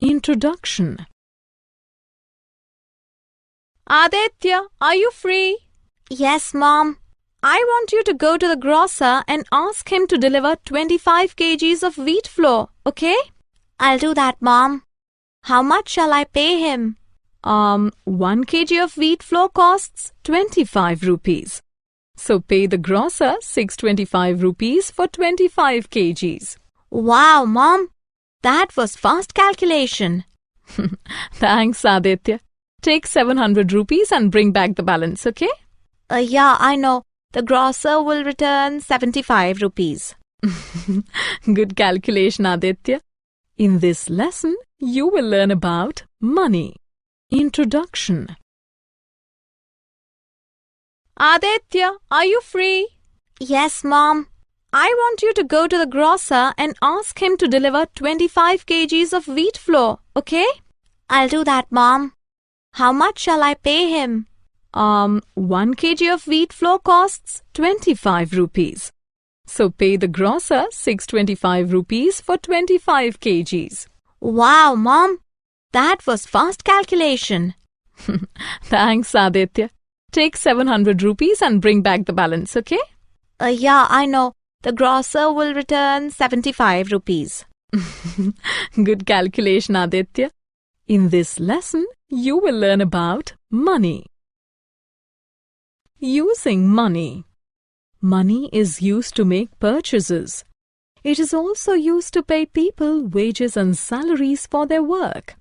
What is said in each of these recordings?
Introduction. Aditya, are you free? Yes, Mom. I want you to go to the grocer and ask him to deliver 25 kgs of wheat flour, okay? I'll do that, Mom. How much shall I pay him? 1 kg of wheat flour costs 25 rupees. So pay the grocer 625 rupees for 25 kgs. Wow, Mom. That was fast calculation. Thanks, Aditya. Take 700 rupees and bring back the balance, okay? Yeah, I know. The grocer will return 75 rupees. Good calculation, Aditya. In this lesson, you will learn about money. Introduction. Aditya, are you free? Yes, Mom. I want you to go to the grocer and ask him to deliver 25 kgs of wheat flour, okay? I'll do that, Mom. How much shall I pay him? 1 kg of wheat flour costs 25 rupees. So pay the grocer 625 rupees for 25 kgs. Wow, Mom. That was fast calculation. Thanks, Aditya. Take 700 rupees and bring back the balance, okay? Yeah, I know. The grocer will return 75 rupees. Good calculation, Aditya. In this lesson, you will learn about money. Using money. Money is used to make purchases. It is also used to pay people wages and salaries for their work.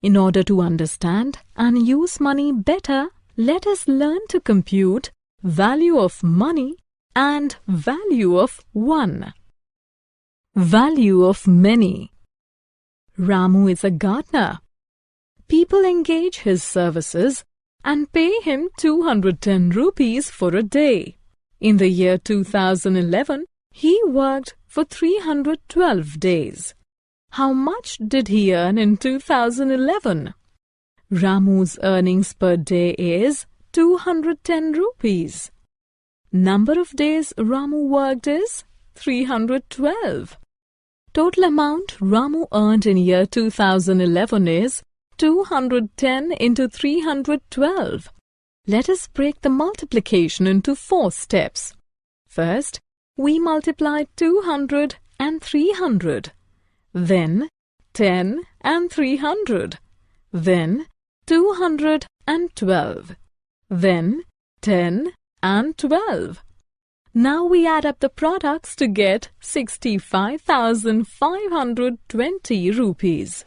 In order to understand and use money better, let us learn to compute value of money and value of one. Value of many. Ramu is a gardener. People engage his services and pay him 210 rupees for a day. In the year 2011, he worked for 312 days. How much did he earn in 2011? Ramu's earnings per day is 210 rupees. Number of days Ramu worked is 312. Total amount Ramu earned in year 2011 is 210 into 312. Let us break the multiplication into 4 steps. First, we multiply 200 and 300. Then 10 and 300. Then 212. Then 10 and 12. Now we add up the products to get 65,520 rupees.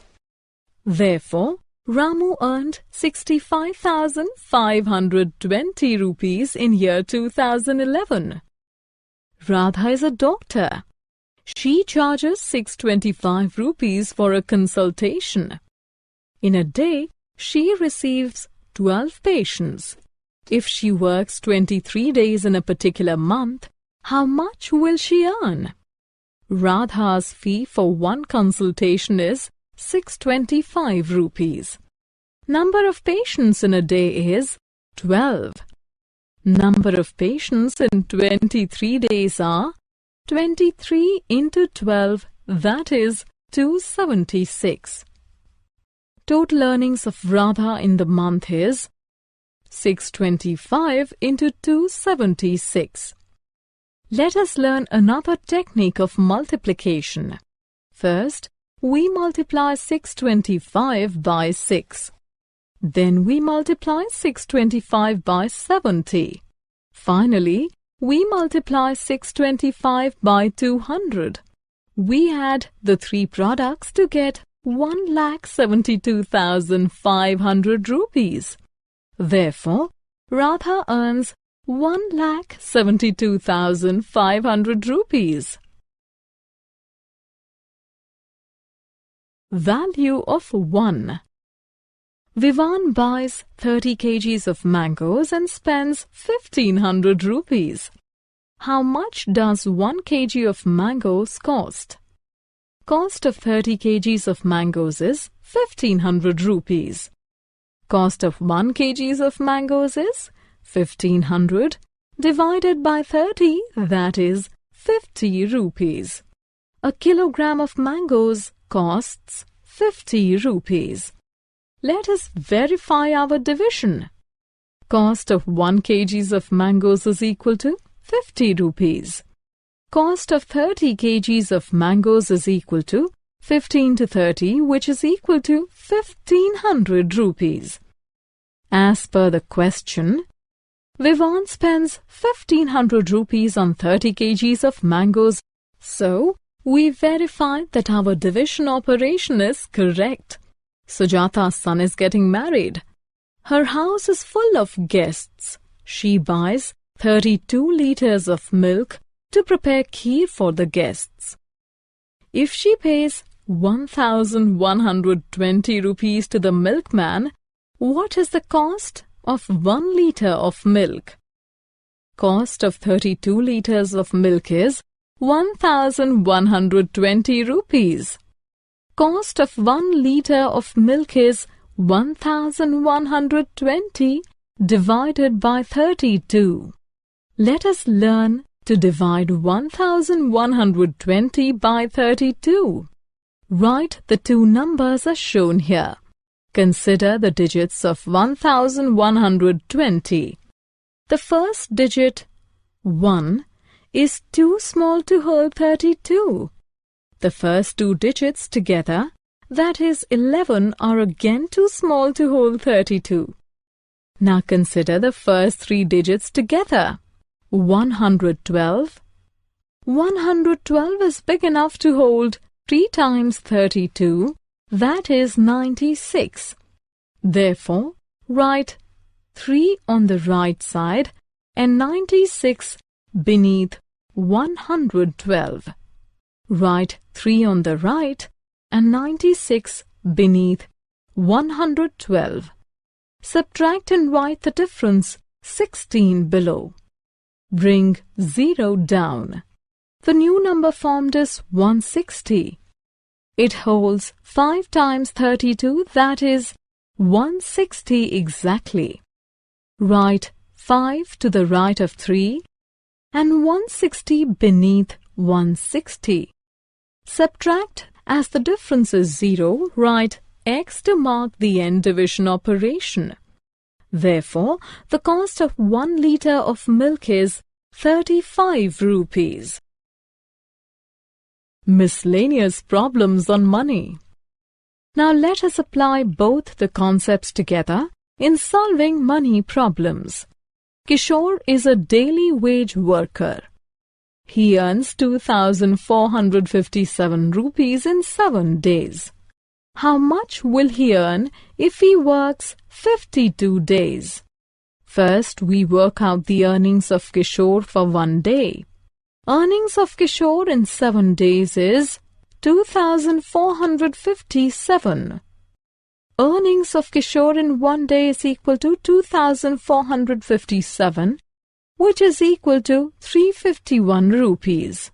Therefore, Ramu earned 65,520 rupees in year 2011. Radha is a doctor. She charges 625 rupees for a consultation. In a day, she receives 12 patients. If she works 23 days in a particular month, how much will she earn? Radha's fee for one consultation is 625 rupees. Number of patients in a day is 12. Number of patients in 23 days are 23 into 12, that is 276. Total earnings of Radha in the month is 625 into 276. Let us learn another technique of multiplication. First, we multiply 625 by 6. Then we multiply 625 by 70. Finally, we multiply 625 by 200. We add the 3 products to get 1,72,500 rupees. Therefore, Radha earns 1,72,500 rupees. Value of 1. Vivan buys 30 kgs of mangoes and spends 1,500 rupees. How much does 1 kg of mangoes cost? Cost of 30 kgs of mangoes is 1,500 rupees. Cost of 1 kg of mangoes is 1,500 divided by 30, that is 50 rupees. A kilogram of mangoes costs 50 rupees. Let us verify our division. Cost of 1 kg of mangoes is equal to 50 rupees. Cost of 30 kgs of mangoes is equal to 15 to 30, which is equal to 1500 rupees. As per the question, Vivaan spends 1500 rupees on 30 kgs of mangoes. So, we verified that our division operation is correct. Sujata's son is getting married. Her house is full of guests. She buys 32 liters of milk to prepare kheer for the guests. If she pays 1120 rupees to the milkman, what is the cost of 1 liter of milk? Cost of 32 liters of milk is 1120 rupees. Cost of 1 liter of milk is 1120 divided by 32. Let us learn to divide 1120 by 32. Write the two numbers as shown here. Consider the digits of 1120. The first digit, 1, is too small to hold 32. The first two digits together, that is 11, are again too small to hold 32. Now consider the first three digits together. 112. 112 is big enough to hold 3 times 32, that is 96. Therefore, write 3 on the right side and 96 beneath 112. Write 3 on the right and 96 beneath 112. Subtract and write the difference 16 below. Bring 0 down. The new number formed is 160. It holds 5 times 32, that is 160 exactly. Write 5 to the right of 3 and 160 beneath 160. Subtract as the difference is 0, write X to mark the end division operation. Therefore, the cost of 1 liter of milk is 35 rupees. Miscellaneous problems on money. Now let us apply both the concepts together in solving money problems. Kishore is a daily wage worker. He earns 2,457 rupees in 7 days. How much will he earn if he works 52 days? First, we work out the earnings of Kishore for 1 day. Earnings of Kishore in 7 days is 2,457. Earnings of Kishore in 1 day is equal to 2,457, which is equal to 351 rupees.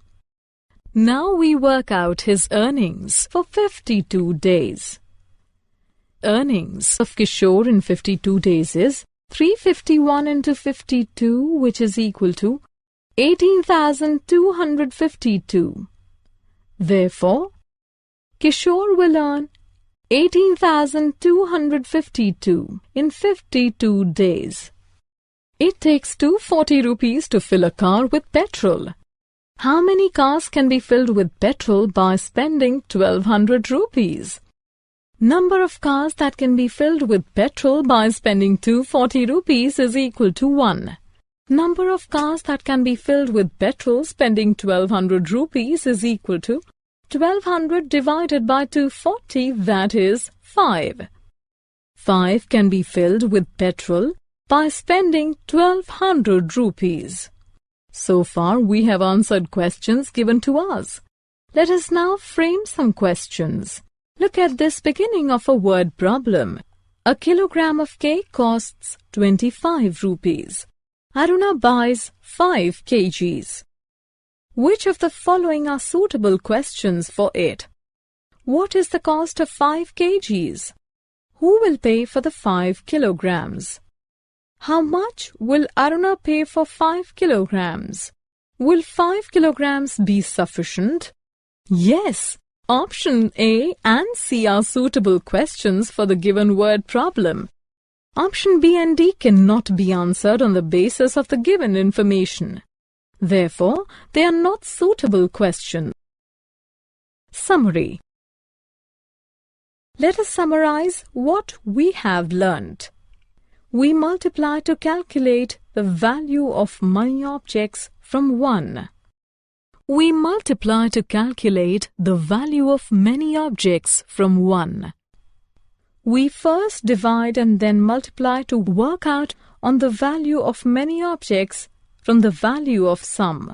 Now we work out his earnings for 52 days. Earnings of Kishore in 52 days is 351 into 52, which is equal to 18,252. Therefore, Kishore will earn 18,252 in 52 days. It takes 240 rupees to fill a car with petrol. How many cars can be filled with petrol by spending 1,200 rupees? Number of cars that can be filled with petrol by spending 240 rupees is equal to 1. Number of cars that can be filled with petrol spending 1,200 rupees is equal to 1,200 divided by 240, that is 5. 5 can be filled with petrol by spending 1,200 rupees. So far, we have answered questions given to us. Let us now frame some questions. Look at this beginning of a word problem. A kilogram of cake costs 25 rupees. Aruna buys 5 kgs. Which of the following are suitable questions for it? What is the cost of 5 kgs? Who will pay for the 5 kilograms? How much will Aruna pay for 5 kilograms? Will 5 kilograms be sufficient? Yes, Option A and C are suitable questions for the given word problem. Option B and D cannot be answered on the basis of the given information. Therefore, they are not suitable questions. Summary. Let us summarize what we have learnt. We multiply to calculate the value of many objects from 1. We multiply to calculate the value of many objects from 1. We first divide and then multiply to work out on the value of many objects from the value of some.